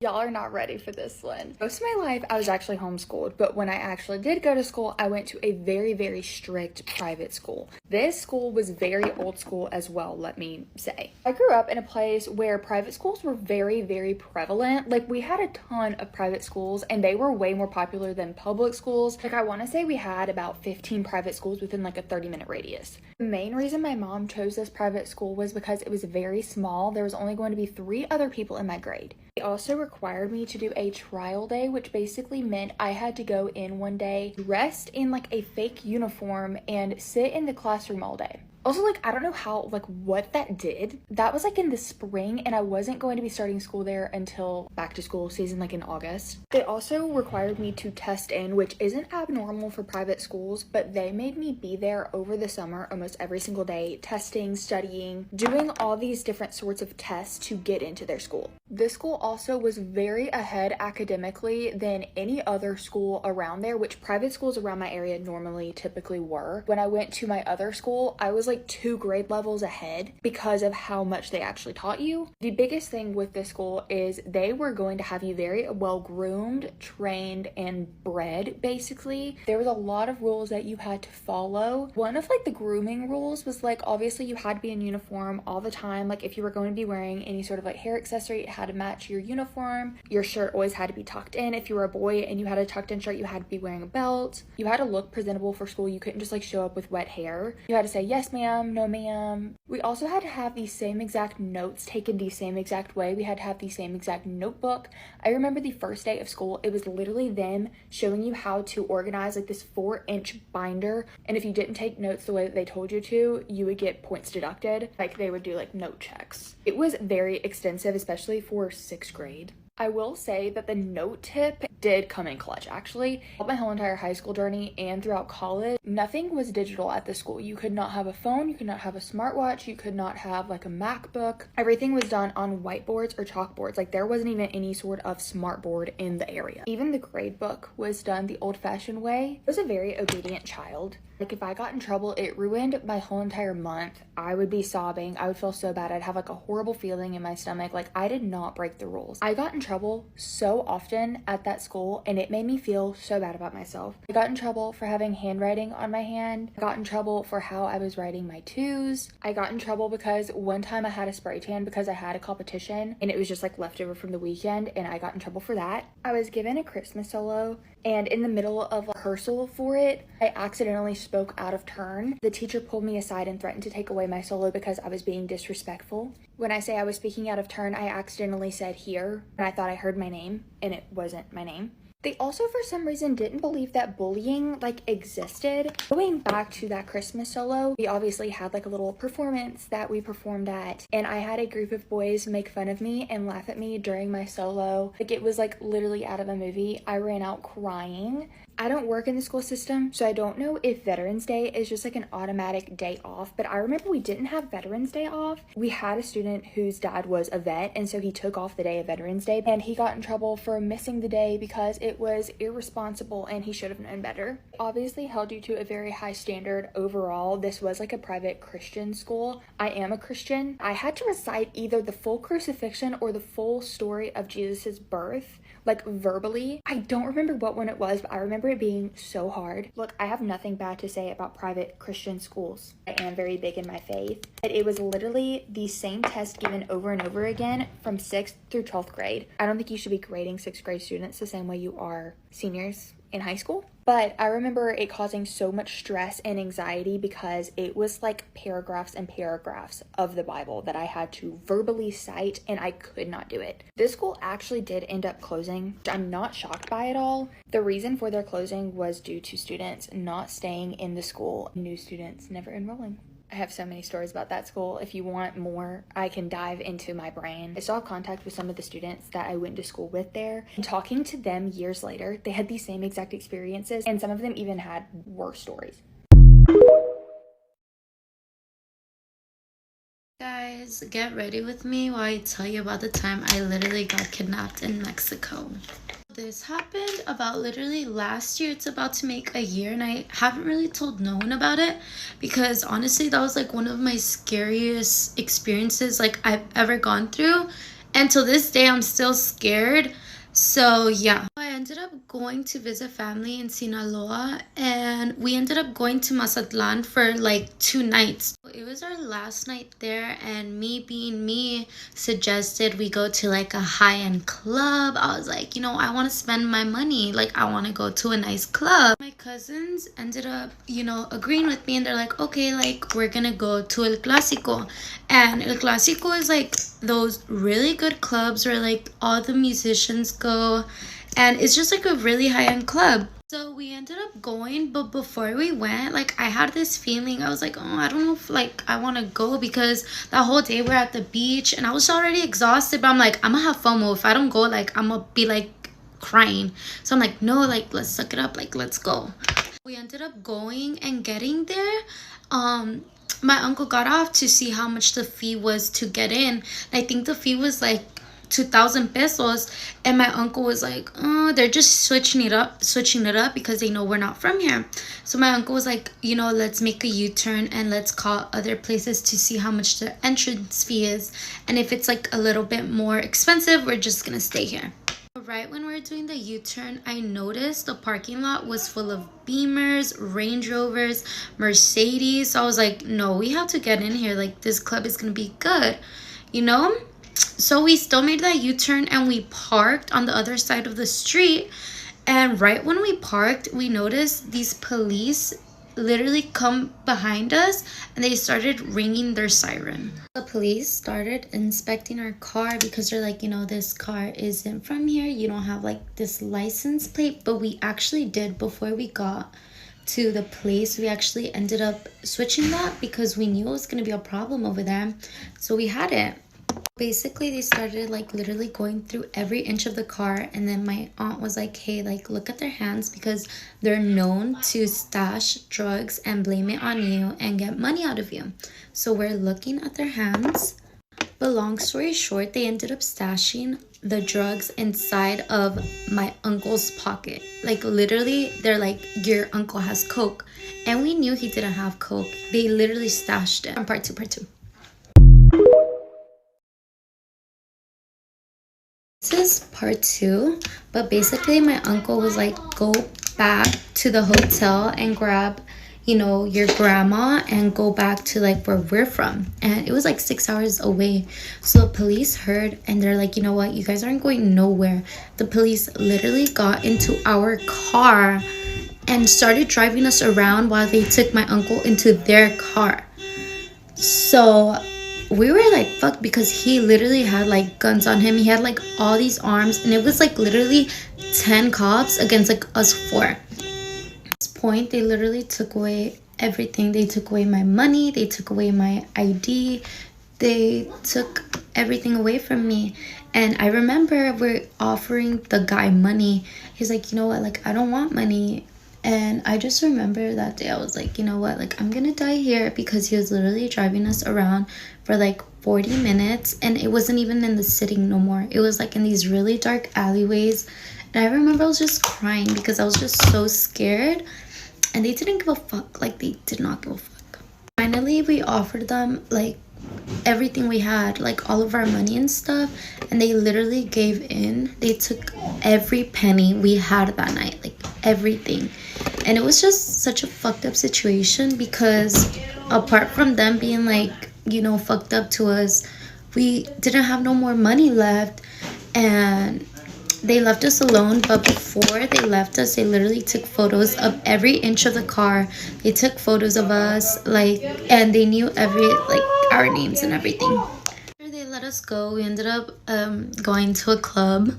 Y'all are not ready for this one. Most of my life, I was actually homeschooled, but when I actually did go to school, I went to a very, very strict private school. This school was very old school as well, let me say. I grew up in a place where private schools were very, very prevalent. Like, we had a ton of private schools, and they were way more popular than public schools. Like, I want to say we had about 15 private schools within like a 30-minute radius. The main reason my mom chose this private school was because it was very small. There was only going to be 3 other people in my grade. They also required me to do a trial day, which basically meant I had to go in one day, dressed in like a fake uniform, and sit in the classroom all day. Also, like, I don't know how, like, what that did. That was like in the spring, and I wasn't going to be starting school there until back to school season, like in August. They also required me to test in, which isn't abnormal for private schools, but they made me be there over the summer almost every single day, testing, studying, doing all these different sorts of tests to get into their school. This school also was very ahead academically than any other school around there, which private schools around my area normally typically were. When I went to my other school, I was like 2 grade levels ahead because of how much they actually taught you. The biggest thing with this school is they were going to have you very well groomed, trained, and bred, basically. There was a lot of rules that you had to follow. One of like the grooming rules was like, obviously you had to be in uniform all the time. Like, if you were going to be wearing any sort of like hair accessory, it had to match your uniform. Your shirt always had to be tucked in. If you were a boy and you had a tucked in shirt, you had to be wearing a belt. You had to look presentable for school. You couldn't just like show up with wet hair. You had to say yes ma'am, no ma'am. We also had to have the same exact notes taken the same exact way. We had to have the same exact notebook. I remember the first day of school, it was literally them showing you how to organize like this 4-inch binder, and if you didn't take notes the way that they told you to, you would get points deducted. Like, they would do like note checks. It was very extensive, especially for 6th grade. I will say that the note tip did come in clutch, actually. My whole entire high school journey and throughout college, nothing was digital at the school. You could not have a phone, you could not have a smartwatch, you could not have like a MacBook. Everything was done on whiteboards or chalkboards. Like, there wasn't even any sort of smart board in the area. Even the grade book was done the old-fashioned way. I was a very obedient child. Like, if I got in trouble, it ruined my whole entire month. I would be sobbing. I would feel so bad. I'd have like a horrible feeling in my stomach. Like, I did not break the rules. I got in trouble so often at that school, and it made me feel so bad about myself. I got in trouble for having handwriting on my hand. I got in trouble for how I was writing my twos. I got in trouble because one time I had a spray tan because I had a competition, and it was just like leftover from the weekend, and I got in trouble for that. I was given a Christmas solo, and in the middle of rehearsal for it, I accidentally spoke out of turn. The teacher pulled me aside and threatened to take away my solo because I was being disrespectful. When I say I was speaking out of turn, I accidentally said here, and I thought I heard my name, and it wasn't my name. They also, for some reason, didn't believe that bullying, like, existed. Going back to that Christmas solo, we obviously had, like, a little performance that we performed at, and I had a group of boys make fun of me and laugh at me during my solo. Like, it was, like, literally out of a movie. I ran out crying. I don't work in the school system, so I don't know if Veterans Day is just like an automatic day off, but I remember we didn't have Veterans Day off. We had a student whose dad was a vet, and so he took off the day of Veterans Day, and he got in trouble for missing the day because it was irresponsible and he should have known better. Obviously held you to a very high standard overall. This was like a private Christian school. I am a Christian. I had to recite either the full crucifixion or the full story of Jesus's birth, like verbally. I don't remember what one it was, but I remember it being so hard. Look, I have nothing bad to say about private Christian schools. I am very big in my faith, but it was literally the same test given over and over again from 6th through 12th grade. I don't think you should be grading 6th grade students the same way you are seniors in high school. But I remember it causing so much stress and anxiety because it was like paragraphs and paragraphs of the Bible that I had to verbally cite, and I could not do it. This school actually did end up closing, which I'm not shocked by at all. The reason for their closing was due to students not staying in the school, new students never enrolling. I have so many stories about that school. If you want more, I can dive into my brain. I still have contact with some of the students that I went to school with there. And talking to them years later, they had the same exact experiences, and some of them even had worse stories. Guys, get ready with me while I tell you about the time I literally got kidnapped in Mexico. This happened about literally last year. It's about to make a year, and I haven't really told no one about it because honestly that was like one of my scariest experiences like I've ever gone through. And to this day, I'm still scared. So yeah, I ended up going to visit family in Sinaloa, and we ended up going to Mazatlan for like 2 nights. It was our last night there, and me being me suggested we go to like a high-end club. I was like, you know, I want to spend my money, like I want to go to a nice club. My cousins ended up, you know, agreeing with me, and they're like, okay, like we're gonna go to El Clásico. And El Clásico is like those really good clubs where like all the musicians go, and it's just like a really high-end club. So we ended up going, but before we went, like I had this feeling. I was like, oh, I don't know if like I want to go, because that whole day we're at the beach and I was already exhausted. But I'm like, I'm gonna have FOMO. If I don't go, like I'm gonna be like crying. So I'm like, no, like let's suck it up, like let's go. We ended up going and getting there. My uncle got off to see how much the fee was to get in. I think the fee was like 2,000 pesos, and my uncle was like, oh, they're just switching it up because they know we're not from here. So my uncle was like, you know, let's make a U-turn and let's call other places to see how much the entrance fee is, and if it's like a little bit more expensive, we're just gonna stay here. Right when we were doing the U-turn, I noticed the parking lot was full of Beamers, Range Rovers, Mercedes. So I was like, no, we have to get in here. Like, this club is gonna be good, you know? So we still made that U-turn and we parked on the other side of the street. And right when we parked, we noticed these police literally come behind us, and they started ringing their siren. The police started inspecting our car because they're like, you know, this car isn't from here. You don't have like this license plate. But we actually did. Before we got to the place, we actually ended up switching that because we knew it was going to be a problem over there. So we had it. Basically, they started like literally going through every inch of the car, and then my aunt was like, hey, like look at their hands, because they're known to stash drugs and blame it on you and get money out of you. So we're looking at their hands. But long story short, they ended up stashing the drugs inside of my uncle's pocket. Like literally, they're like, your uncle has coke, and we knew he didn't have coke. They literally stashed it. Part two. This is part 2, but basically my uncle was like, go back to the hotel and grab, you know, your grandma and go back to like where we're from. And it was like 6 hours away. So the police heard, and they're like, you know what, you guys aren't going nowhere. The police literally got into our car and started driving us around while they took my uncle into their car. So we were like, fuck, because he literally had like guns on him. He had like all these arms, and it was like literally 10 cops against like us 4. At this point, they literally took away everything. They took away my money, they took away my ID, they took everything away from me. And I remember we're offering the guy money. He's like, you know what, like I don't want money. And I just remember that day I was like, you know what, like I'm gonna die here, because he was literally driving us around for like 40 minutes, and it wasn't even in the city no more. It was like in these really dark alleyways. And I remember I was just crying because I was just so scared, and they didn't give a fuck. Like they did not give a fuck. Finally, we offered them like everything we had, like all of our money and stuff, and they literally gave in. They took every penny we had that night, like everything. And it was just such a fucked up situation, because apart from them being like, you know, fucked up to us, we didn't have no more money left, and they left us alone. But before they left us, they literally took photos of every inch of the car. They took photos of us, like, and they knew every, like, our names and everything. After they let us go, we ended up going to a club,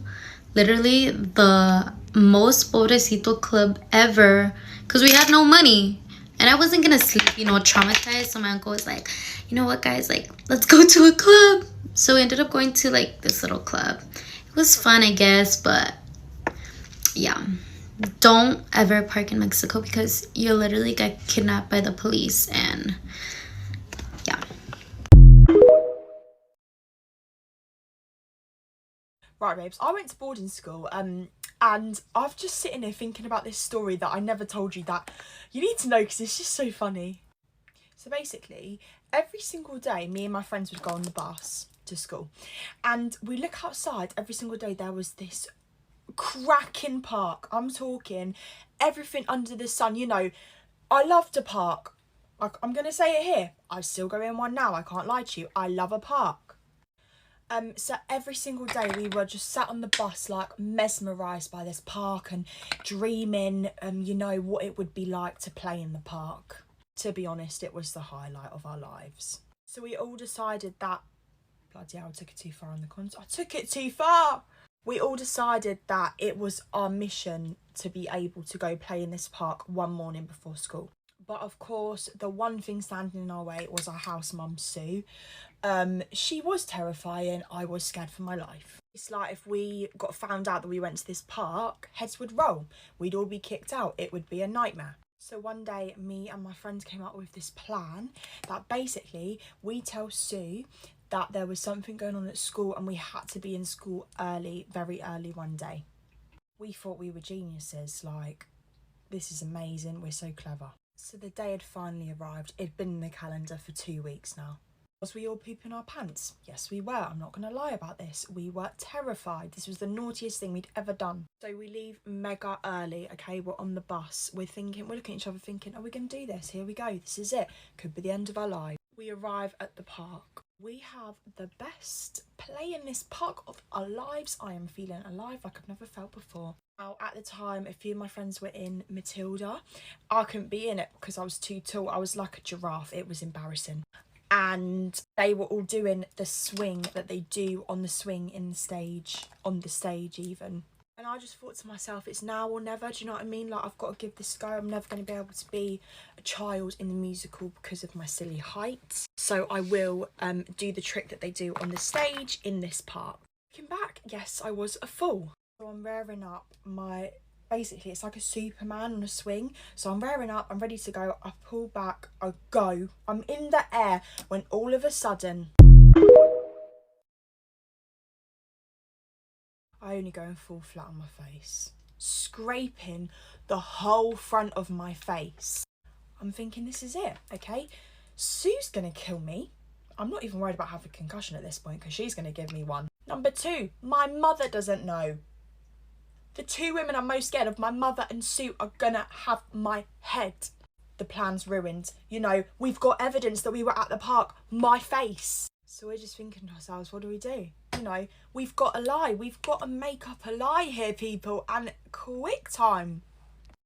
literally the most pobrecito club ever, because we had no money. And I wasn't gonna sleep, you know, traumatized. So my uncle was like, you know what, guys, like, let's go to a club. So we ended up going to like this little club. It was fun, I guess, but yeah, don't ever park in Mexico, because you literally get kidnapped by the police. And yeah. Right, babes, I went to boarding school, and I've just sitting here thinking about this story that I never told you, that you need to know because it's just so funny. So basically, every single day, me and my friends would go on the bus to school. And we look outside every single day, there was this cracking park. I'm talking everything under the sun. You know, I loved a park. I'm going to say it here. I still go in one now. I can't lie to you. I love a park. So every single day we were just sat on the bus, like mesmerised by this park and dreaming, you know, what it would be like to play in the park. To be honest, it was the highlight of our lives. So we all decided that, bloody hell, I took it too far on the concert. I took it too far. We all decided that it was our mission to be able to go play in this park one morning before school. But of course, the one thing standing in our way was our house mum, Sue. She was terrifying. I was scared for my life. It's like if we got found out that we went to this park, heads would roll. We'd all be kicked out. It would be a nightmare. So one day, me and my friends came up with this plan that basically we tell Sue that there was something going on at school and we had to be in school early, very early one day. We thought we were geniuses, like, this is amazing, we're so clever. So the day had finally arrived. It'd been in the calendar for 2 weeks now. Was we all pooping our pants? Yes, we were. I'm not going to lie about this. We were terrified. This was the naughtiest thing we'd ever done. So we leave mega early, okay? We're on the bus. We're looking at each other thinking, are we going to do this? Here we go. This is it. Could be the end of our lives. We arrive at the park. We have the best play in this park of our lives. I am feeling alive like I've never felt before. Now, at the time, a few of my friends were in Matilda. I couldn't be in it because I was too tall. I was like a giraffe. It was embarrassing. And they were all doing the swing that they do on the swing in the stage, on the stage even. And I just thought to myself, it's now or never, do you know what I mean? Like, I've got to give this a go. I'm never going to be able to be a child in the musical because of my silly height. So I will do the trick that they do on the stage in this part. Looking back, yes, I was a fool. So I'm rearing up my... Basically, it's like a Superman on a swing. So I'm rearing up, I'm ready to go. I pull back, I go. I'm in the air when all of a sudden... I only go and fall flat on my face, scraping the whole front of my face. I'm thinking, this is it, okay? Sue's gonna kill me. I'm not even worried about having a concussion at this point because she's gonna give me one. Number two, my mother doesn't know. The two women I'm most scared of, my mother and Sue, are gonna have my head. The plan's ruined. You know, we've got evidence that we were at the park. My face. So we're just thinking to ourselves, what do we do? You know, we've got to lie. We've got to make up a lie here, people, and quick time.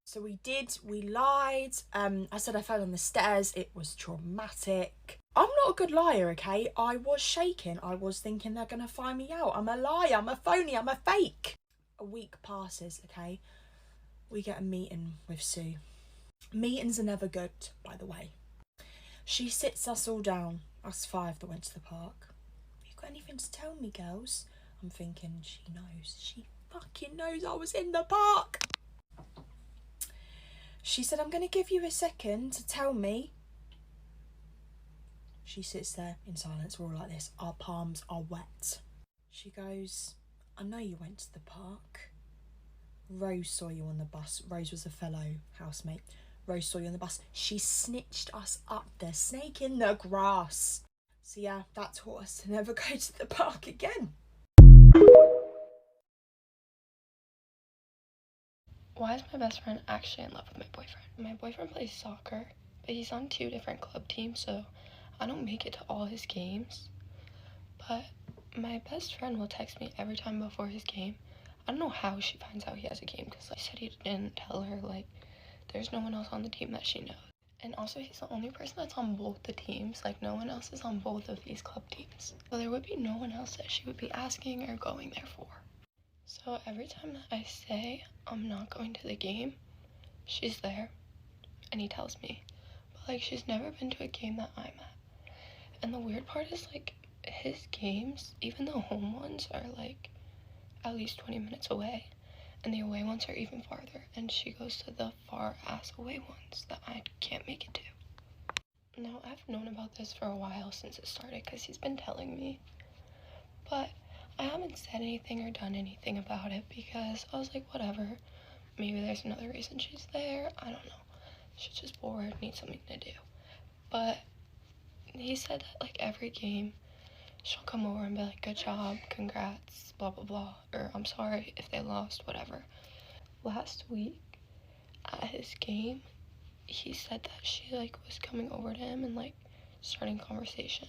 So we did. We lied. I said I fell on the stairs. It was traumatic. I'm not a good liar, okay? I was shaking. I was thinking they're going to find me out. I'm a liar. I'm a phony. I'm a fake. A week passes, okay? We get a meeting with Sue. Meetings are never good, by the way. She sits us all down, us five that went to the park. Have you got anything to tell me, girls? I'm thinking, she knows. She fucking knows I was in the park. She said, I'm going to give you a second to tell me. She sits there in silence. We're all like this. Our palms are wet. She goes, I know you went to the park. Rose saw you on the bus. Rose was a fellow housemate. Rose saw you on the bus. She snitched us up, the snake in the grass. So yeah, that taught us to never go to the park again. Why is my best friend actually in love with my boyfriend? My boyfriend plays soccer, but he's on 2 different club teams, so I don't make it to all his games. But my best friend will text me every time before his game. I don't know how she finds out he has a game, because I said he didn't tell her, like, there's no one else on the team that she knows. And also, he's the only person that's on both the teams. Like, no one else is on both of these club teams. So there would be no one else that she would be asking or going there for. So every time that I say I'm not going to the game, she's there. And he tells me. But, like, she's never been to a game that I'm at. And the weird part is, like, his games, even the home ones, are, like, at least 20 minutes away. And the away ones are even farther, and she goes to the far-ass away ones that I can't make it to. Now, I've known about this for a while since it started, because he's been telling me, but I haven't said anything or done anything about it, because I was like, whatever, maybe there's another reason she's there, I don't know, she's just bored, needs something to do. But he said that, like, every game, she'll come over and be like, good job, congrats, blah, blah, blah. Or I'm sorry if they lost, whatever. Last week at his game, he said that she, like, was coming over to him and, like, starting conversation.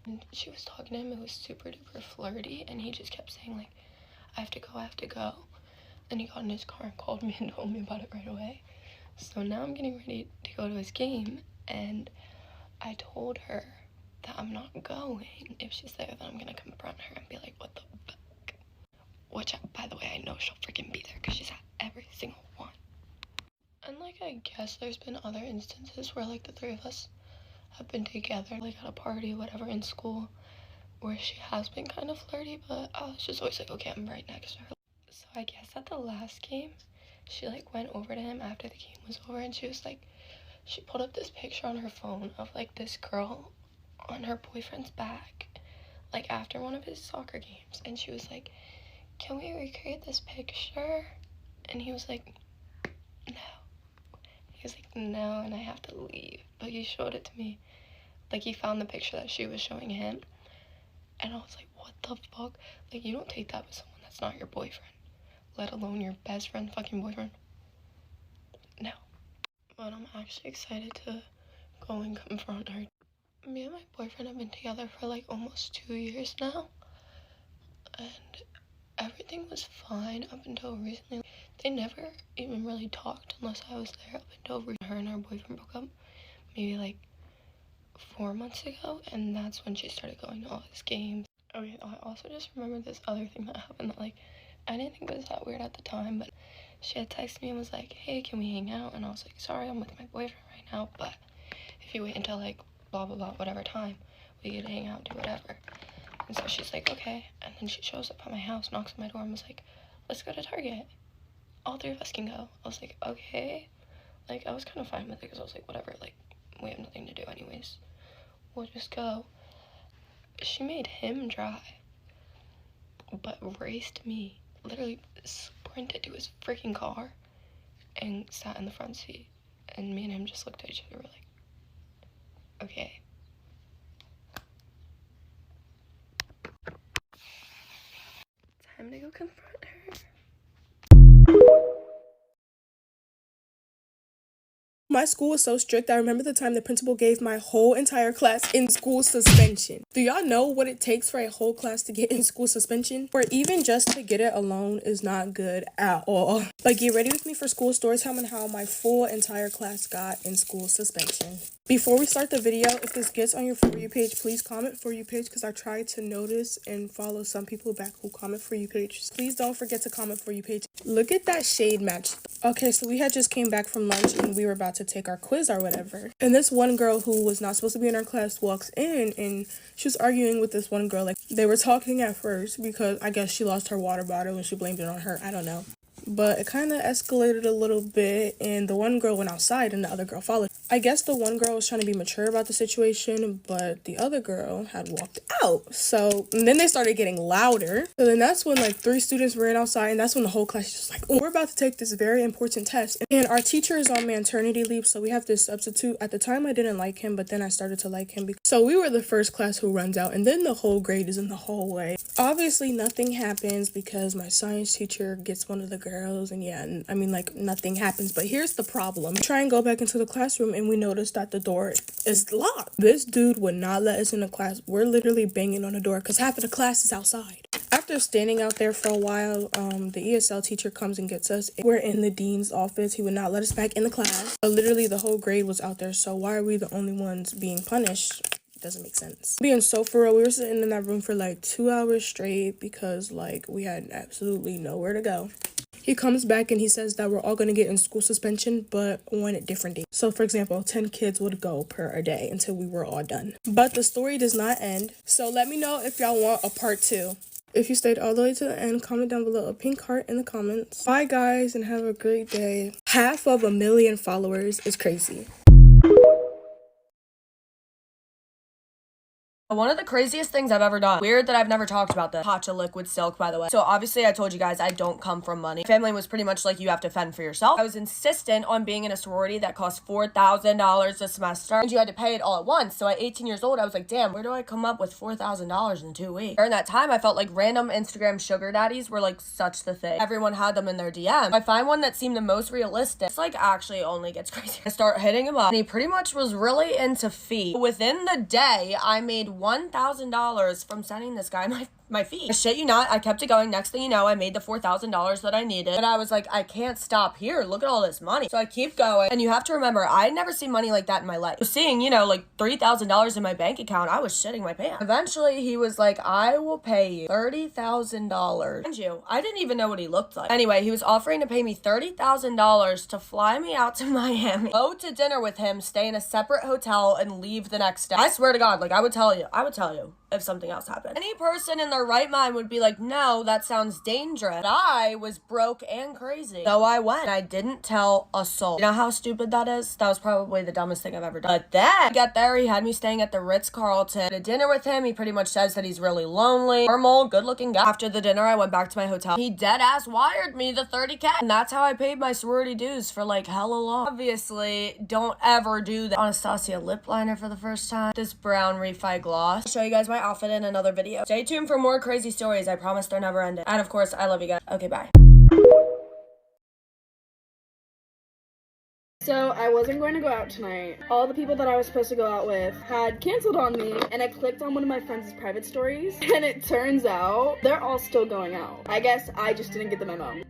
And she was talking to him. It was super duper flirty. And he just kept saying, like, I have to go, I have to go. Then he got in his car and called me and told me about it right away. So now I'm getting ready to go to his game. And I told her that I'm not going. If she's there, then I'm gonna confront her and be like, what the fuck? Which, by the way, I know she'll freaking be there because she's at every single one. And, like, I guess there's been other instances where, like, the three of us have been together, like, at a party, whatever, in school, where she has been kind of flirty, but I was just always like, okay, I'm right next to her. So I guess at the last game, she, like, went over to him after the game was over, and she was like, she pulled up this picture on her phone of, like, this girl on her boyfriend's back, like, after one of his soccer games, and she was like, can we recreate this picture? And he was like, no. He was like, no, and I have to leave. But he showed it to me. Like, he found the picture that she was showing him. And I was like, what the fuck? Like, you don't take that with someone that's not your boyfriend. Let alone your best friend fucking boyfriend. No. But I'm actually excited to go and confront her. Me and my boyfriend have been together for, like, almost 2 years now. And everything was fine up until recently. They never even really talked unless I was there, up until her and her boyfriend broke up maybe like 4 months ago, and that's when she started going to all his games. Okay, I also just remembered this other thing that happened that, like, I didn't think it was that weird at the time, but she had texted me and was like, hey, can we hang out? And I was like, sorry, I'm with my boyfriend right now, but if you wait until, like, blah blah blah, whatever time, we get to hang out, do whatever. And so she's like, okay. And then she shows up at my house, knocks on my door, and was like, let's go to Target. All three of us can go. I was like, okay. Like, I was kind of fine with it because I was like, whatever, like, we have nothing to do anyways. We'll just go. She made him drive, but raced me. Literally sprinted to his freaking car and sat in the front seat. And me and him just looked at each other, we're like, okay. Time to go confront her. My school was so strict. I remember the time the principal gave my whole entire class in school suspension. Do y'all know what it takes for a whole class to get in school suspension? Or even just to get it alone is not good at all. But get ready with me for school story time and how my full entire class got in school suspension. Before we start the video, if this gets on your For You page, please comment For You page because I try to notice and follow some people back who comment For You page. Please don't forget to comment For You page. Look at that shade match. Okay, so we had just came back from lunch and we were about to take our quiz or whatever. And this one girl who was not supposed to be in our class walks in and she was arguing with this one girl. Like, they were talking at first because I guess she lost her water bottle and she blamed it on her. I don't know. But it kind of escalated a little bit and the one girl went outside and the other girl followed. I guess the one girl was trying to be mature about the situation, but the other girl had walked out. So, and then they started getting louder. So then that's when like 3 students ran outside and that's when the whole class was just like, oh, we're about to take this very important test. And our teacher is on maternity leave, so we have this substitute. At the time, I didn't like him, but then I started to like him. So we were the first class who runs out and then the whole grade is in the hallway. Obviously, nothing happens because my science teacher gets one of the girls and yeah, I mean like nothing happens. But here's the problem. We try and go back into the classroom and we notice that the door is locked. This dude would not let us in the class. We're literally banging on the door because half of the class is outside. After standing out there for a while, the ESL teacher comes and gets us. We're in the dean's office. He would not let us back in the class. But literally the whole grade was out there. So why are we the only ones being punished? It doesn't make sense. Being so for real, we were sitting in that room for like 2 hours straight because like we had absolutely nowhere to go. He comes back and he says that we're all going to get in school suspension, but on a different day. So, for example, 10 kids would go per a day until we were all done. But the story does not end. So let me know if y'all want a part 2. If you stayed all the way to the end, comment down below a pink heart in the comments. Bye, guys, and have a great day. 500,000 followers is crazy. One of the craziest things I've ever done. Weird that I've never talked about this. Pacha liquid silk, by the way. So obviously I told you guys I don't come from money. Family was pretty much like, you have to fend for yourself. I was insistent on being in a sorority that cost $4,000 a semester. And you had to pay it all at once. So at 18 years old, I was like, damn, where do I come up with $4,000 in 2 weeks? During that time, I felt like random Instagram sugar daddies were like such the thing. Everyone had them in their DM. I find one that seemed the most realistic. It's like actually only gets crazy. I start hitting him up and he pretty much was really into feet. Within the day, I made $1,000 from sending this guy my feet. I shit you not, I kept it going. Next thing you know, I made the $4,000 that I needed. But I was like, I can't stop here. Look at all this money. So I keep going. And you have to remember, I'd never seen money like that in my life. So seeing, you know, like $3,000 in my bank account, I was shitting my pants. Eventually, he was like, I will pay you $30,000. And you, I didn't even know what he looked like. Anyway, he was offering to pay me $30,000 to fly me out to Miami, go to dinner with him, stay in a separate hotel, and leave the next day. I swear to God, like I would tell you if something else happened. Any person in their right mind would be like, no, that sounds dangerous. But I was broke and crazy. So I went. I didn't tell a soul. You know how stupid that is? That was probably the dumbest thing I've ever done. But then I got there, he had me staying at the Ritz-Carlton. At dinner with him, he pretty much says that he's really lonely, normal, good-looking guy. After the dinner, I went back to my hotel. He dead-ass wired me the $30K. And that's how I paid my sorority dues for like hella long. Obviously, don't ever do that. Anastasia lip liner for the first time. This brown refi gloss. I'll show you guys my outfit in another video. Stay tuned for more crazy stories. I promise they're never ending. And of course, I love you guys. Okay, bye. So I wasn't going to go out tonight. All the people that I was supposed to go out with had canceled on me, and I clicked on one of my friends' private stories, and it turns out they're all still going out. I guess I just didn't get the memo.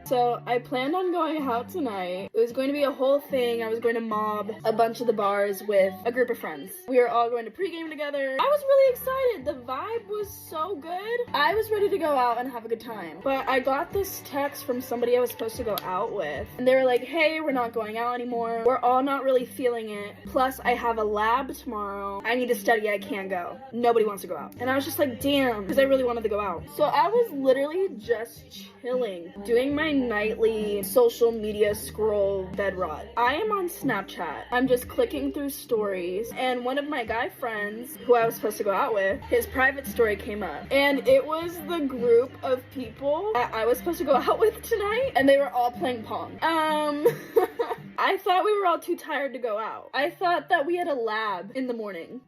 So I planned on going out tonight. It was going to be a whole thing. I was going to mob a bunch of the bars with a group of friends. We were all going to pregame together. I was really excited. The vibe was so good. I was ready to go out and have a good time. But I got this text from somebody I was supposed to go out with. And they were like, hey, we're not going out anymore. We're all not really feeling it. Plus, I have a lab tomorrow. I need to study. I can't go. Nobody wants to go out. And I was just like, damn, because I really wanted to go out. So I was literally just chilling, doing my nightly social media scroll bed rot. I am on Snapchat. I'm just clicking through stories, and one of my guy friends who I was supposed to go out with, his private story came up, and it was the group of people that I was supposed to go out with tonight, and they were all playing Pong. I thought we were all too tired to go out. I thought that we had a lab in the morning.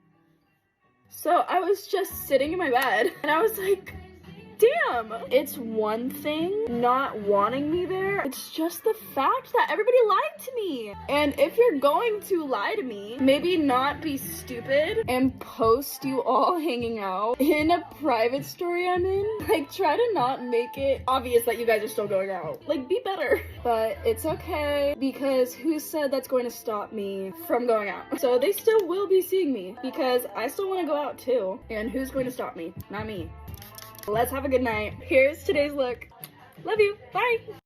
So I was just sitting in my bed, and I was like, damn, it's one thing not wanting me there. It's just the fact that everybody lied to me. And if you're going to lie to me, maybe not be stupid and post you all hanging out in a private story I'm in. Like, try to not make it obvious that you guys are still going out. Like, be better. But it's okay, because who said that's going to stop me from going out? So they still will be seeing me, because I still want to go out too. And who's going to stop me? Not me. Let's have a good night. Here's today's look. Love you. Bye.